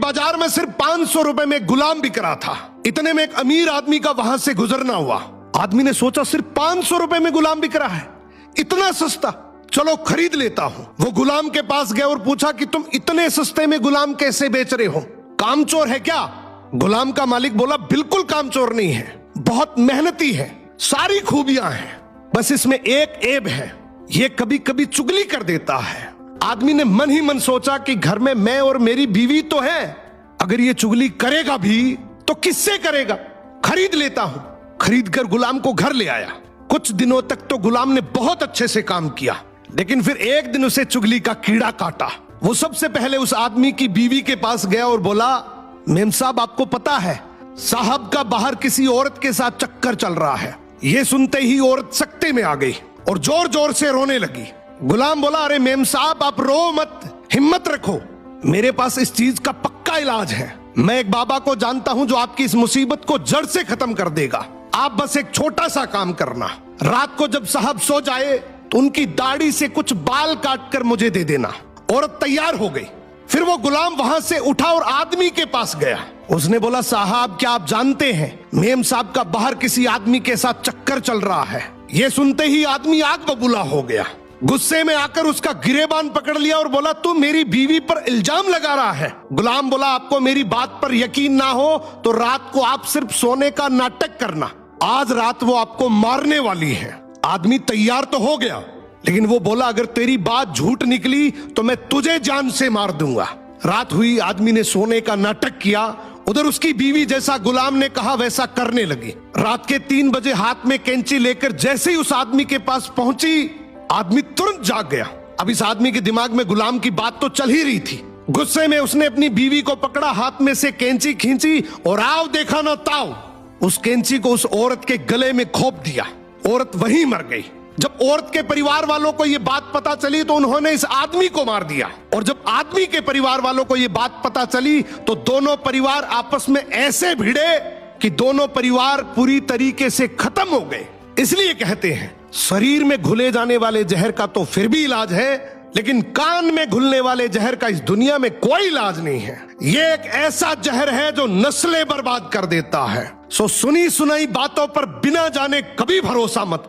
बाजार में सिर्फ 500 रुपए में गुलाम बिक रहा था। इतने में एक अमीर आदमी का वहां से गुजरना हुआ। आदमी ने सोचा सिर्फ 500 रुपए में गुलाम बिक रहा है, इतना सस्ता, चलो खरीद लेता हूं। वो गुलाम के पास गया और पूछा कि तुम इतने सस्ते में गुलाम कैसे बेच रहे हो, कामचोर है क्या? गुलाम का मालिक बोला बिल्कुल कामचोर नहीं है, बहुत मेहनती है, सारी खूबियां हैं, बस इसमें एक ऐब है, ये कभी कभी चुगली कर देता है। आदमी ने मन ही मन सोचा कि घर में मैं और मेरी बीवी तो है, अगर ये चुगली करेगा भी तो किससे करेगा, खरीद लेता हूं। खरीद कर गुलाम को घर ले आया। कुछ दिनों तक तो गुलाम ने बहुत अच्छे से काम किया, लेकिन फिर एक दिन उसे चुगली का कीड़ा काटा। वो सबसे पहले उस आदमी की बीवी के पास गया और बोला, मेम साहब आपको पता है साहब का बाहर किसी औरत के साथ चक्कर चल रहा है। ये सुनते ही औरत सकते में आ गई और जोर जोर से रोने लगी। गुलाम बोला, अरे मेम साहब आप रो मत, हिम्मत रखो, मेरे पास इस चीज का पक्का इलाज है। मैं एक बाबा को जानता हूं जो आपकी इस मुसीबत को जड़ से खत्म कर देगा। आप बस एक छोटा सा काम करना, रात को जब साहब सो जाए तो उनकी दाढ़ी से कुछ बाल काट कर मुझे दे देना। औरत तैयार हो गई। फिर वो गुलाम वहां से उठा और आदमी के पास गया। उसने बोला, साहब क्या आप जानते हैं मेम साहब का बाहर किसी आदमी के साथ चक्कर चल रहा है। ये सुनते ही आदमी आग बबूला हो गया। गुस्से में आकर उसका गिरेबान पकड़ लिया और बोला, तू मेरी बीवी पर इल्जाम लगा रहा है। गुलाम बोला, आपको मेरी बात पर यकीन ना हो तो रात को आप सिर्फ सोने का नाटक करना, आज रात वो आपको मारने वाली है। आदमी तैयार तो हो गया, लेकिन वो बोला, अगर तेरी बात झूठ निकली तो मैं तुझे जान से मार दूंगा। रात हुई, आदमी ने सोने का नाटक किया। उधर उसकी बीवी जैसा गुलाम ने कहा वैसा करने लगी। रात के 3 बजे हाथ में कैंची लेकर जैसे ही उस आदमी के पास पहुंची, आदमी तुरंत जाग गया। अब इस आदमी के दिमाग में गुलाम की बात तो चल ही रही थी। गुस्से में उसने अपनी बीवी को पकड़ा, हाथ में से कैंची खींची और आओ देखा ना ताओ, उस कैंची को उस औरत के गले में खोप दिया। औरत वहीं मर गई। जब औरत के परिवार वालों को यह बात पता चली तो उन्होंने इस आदमी को मार दिया। और जब आदमी के परिवार वालों को यह बात पता चली तो दोनों परिवार आपस में ऐसे भिड़े कि दोनों परिवार पूरी तरीके से खत्म हो गए। इसलिए कहते हैं शरीर में घुले जाने वाले जहर का तो फिर भी इलाज है, लेकिन कान में घुलने वाले जहर का इस दुनिया में कोई इलाज नहीं है। ये एक ऐसा जहर है जो नस्लें बर्बाद कर देता है। सो सुनी सुनाई बातों पर बिना जाने कभी भरोसा मत